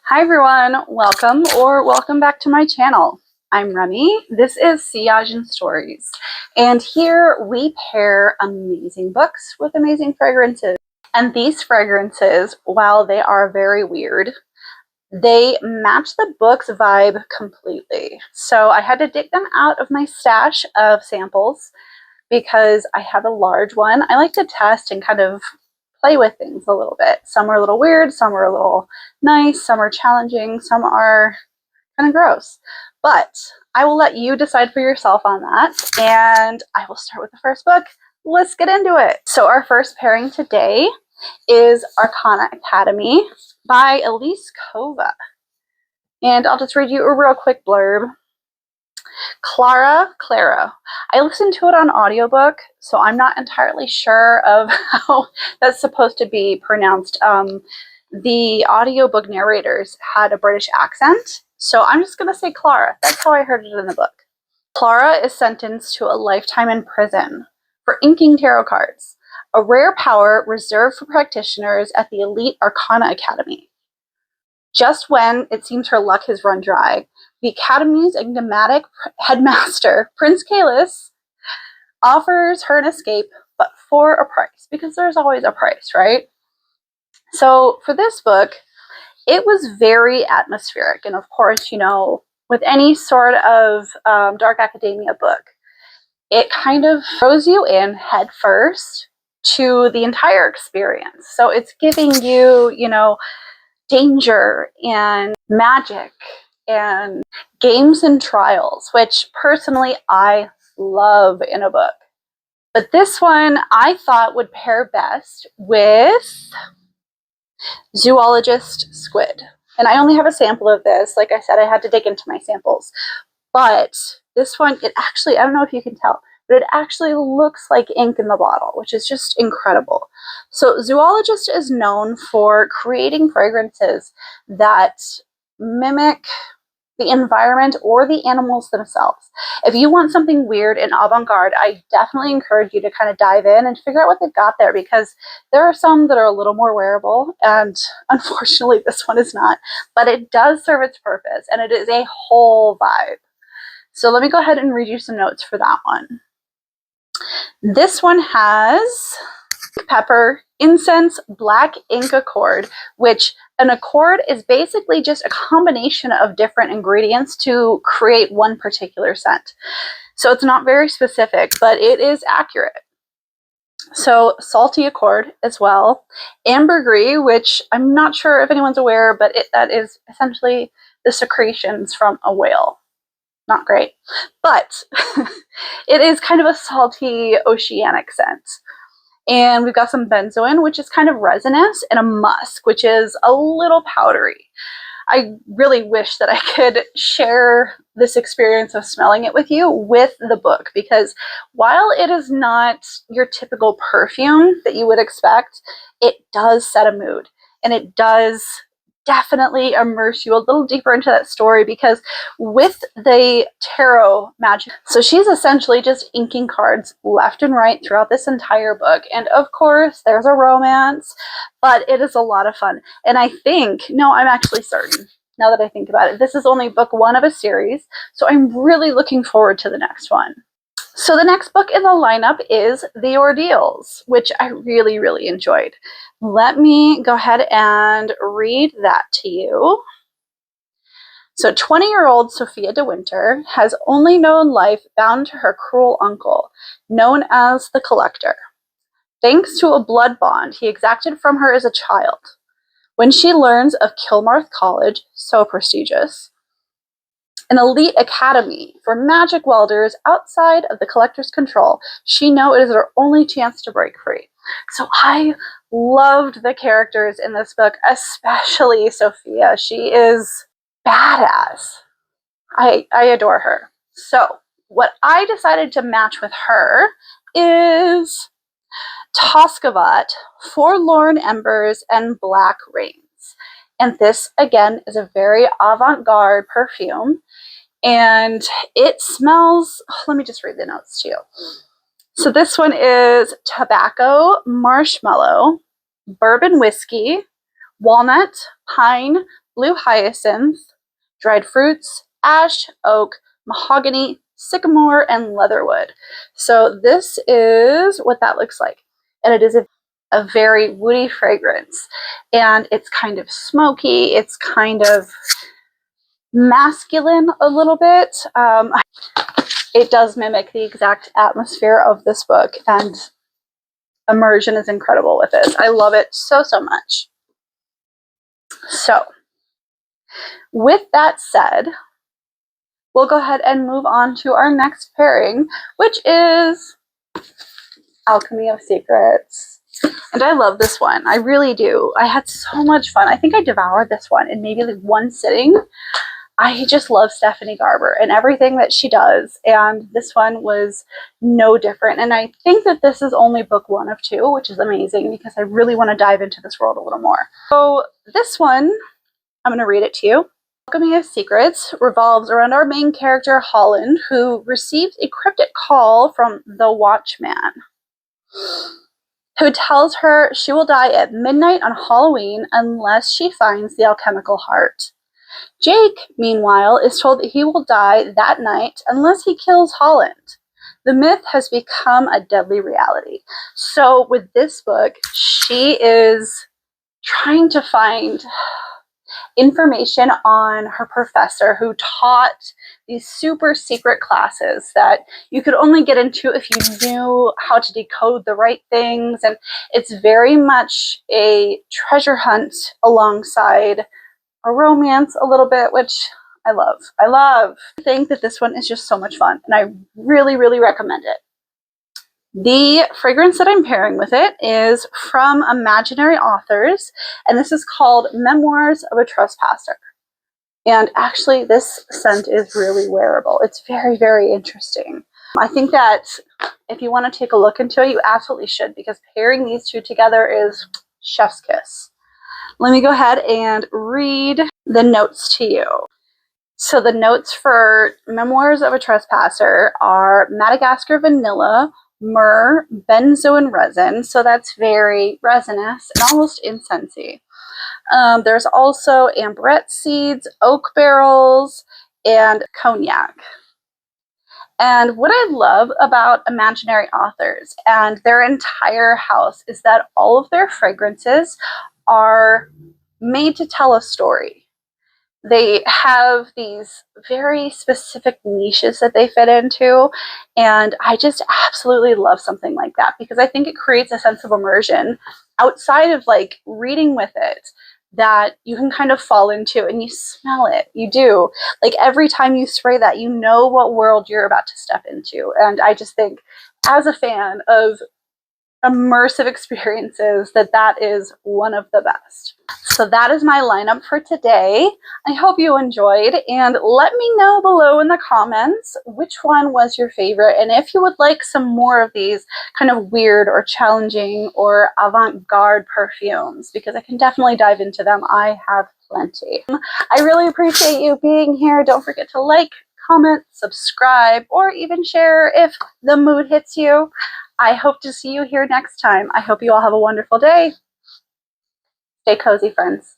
Hi everyone, welcome back to my channel. I'm Remy, this is Sillage and Stories, and here we pair amazing books with amazing fragrances. And these fragrances, while they are very weird, they match the book's vibe completely. So I had to dig them out of my stash of samples because I have a large one. I like to test and kind of play with things a little bit. Some are a little weird, some are a little nice, some are challenging, some are kind of gross. But I will let you decide for yourself on that, and I will start with the first book. Let's get into it. So our first pairing today is Arcana Academy by Elise Kova. And I'll just read you a real quick blurb. Clara. I listened to it on audiobook, so I'm not entirely sure of how that's supposed to be pronounced. The audiobook narrators had a British accent, so I'm just going to say Clara. That's how I heard it in the book. Clara is sentenced to a lifetime in prison for inking tarot cards, a rare power reserved for practitioners at the elite Arcana Academy. Just when it seems her luck has run dry, the Academy's enigmatic headmaster, Prince Kalis, offers her an escape, but for a price, because there's always a price, right? So for this book, it was very atmospheric. And of course, you know, with any sort of dark academia book, it kind of throws you in head first to the entire experience. So it's giving you, you know, danger and magic and games and trials, which personally I love in a book. But this one I thought would pair best with Zoologist Squid. And I only have a sample of this. Like I said, I had to dig into my samples. But this one, it actually, I don't know if you can tell, but it actually looks like ink in the bottle, which is just incredible. So Zoologist is known for creating fragrances that mimic the environment or the animals themselves. If you want something weird and avant-garde, I definitely encourage you to kind of dive in and figure out what they've got there, because there are some that are a little more wearable, and unfortunately this one is not, but it does serve its purpose, and it is a whole vibe. So let me go ahead and read you some notes for that one. This one has pepper, incense, black ink accord, which an accord is basically just a combination of different ingredients to create one particular scent. So it's not very specific, but it is accurate. So salty accord as well. Ambergris, which I'm not sure if anyone's aware, but that is essentially the secretions from a whale. Not great, but it is kind of a salty oceanic scent. And we've got some benzoin, which is kind of resinous, and a musk, which is a little powdery. I really wish that I could share this experience of smelling it with you with the book, because while it is not your typical perfume that you would expect, it does set a mood, and it does definitely immerse you a little deeper into that story, because with the tarot magic, so she's essentially just inking cards left and right throughout this entire book, and of course there's a romance, but it is a lot of fun. And I think, no, I'm actually certain, now that I think about it, this is only book one of a series, so I'm really looking forward to the next one. So the next book in the lineup is The Ordeals, which I really, really enjoyed. Let me go ahead and read that to you. So 20-year-old Sophia de Winter has only known life bound to her cruel uncle, known as the Collector, thanks to a blood bond he exacted from her as a child. When she learns of Kilmarth College, so prestigious, an elite academy for magic welders outside of the Collector's control, she knows it is her only chance to break free. So I loved the characters in this book, especially Sophia. She is badass. I adore her. So what I decided to match with her is Toscavat, Forlorn Embers, and Black Rains. And this, again, is a very avant-garde perfume. And it smells, let me just read the notes to you. So this one is tobacco, marshmallow, bourbon whiskey, walnut, pine, blue hyacinth, dried fruits, ash, oak, mahogany, sycamore, and leatherwood. So this is what that looks like. And it is a very woody fragrance. And it's kind of smoky. It's kind of masculine a little bit. It does mimic the exact atmosphere of this book, and immersion is incredible with this. I love it so, so much. So, with that said, we'll go ahead and move on to our next pairing, which is Alchemy of Secrets. And I love this one. I really do. I had so much fun. I think I devoured this one in maybe like one sitting. I just love Stephanie Garber and everything that she does, and this one was no different. And I think that this is only book 1 of 2, which is amazing because I really want to dive into this world a little more. So this one, I'm going to read it to you. Alchemy of Secrets revolves around our main character, Holland, who receives a cryptic call from the Watchman, who tells her she will die at midnight on Halloween unless she finds the alchemical heart. Jake, meanwhile, is told that he will die that night unless he kills Holland. The myth has become a deadly reality. So with this book, she is trying to find information on her professor who taught these super secret classes that you could only get into if you knew how to decode the right things. And it's very much a treasure hunt alongside a romance a little bit, which I love. I think that this one is just so much fun, and I really, really recommend it. The fragrance that I'm pairing with it is from Imaginary Authors, and this is called Memoirs of a Trespasser. And actually, this scent is really wearable. It's very, very interesting. I think that if you want to take a look into it, you absolutely should, because pairing these two together is chef's kiss. Let me go ahead and read the notes to you. So the notes for Memoirs of a Trespasser are Madagascar vanilla, myrrh, benzoin resin. So that's very resinous and almost incensey. There's also amberette seeds, oak barrels, and cognac. And what I love about Imaginary Authors and their entire house is that all of their fragrances are made to tell a story. They have these very specific niches that they fit into, and I just absolutely love something like that because I think it creates a sense of immersion outside of like reading with it that you can kind of fall into, and you smell it. You do. Like every time you spray that, you know what world you're about to step into. And I just think, as a fan of immersive experiences, that is one of the best. So that is my lineup for today. I hope you enjoyed, and let me know below in the comments which one was your favorite, and if you would like some more of these kind of weird or challenging or avant-garde perfumes, because I can definitely dive into them. I have plenty. I really appreciate you being here. Don't forget to like, comment, subscribe, or even share if the mood hits you. I hope to see you here next time. I hope you all have a wonderful day. Stay cozy, friends.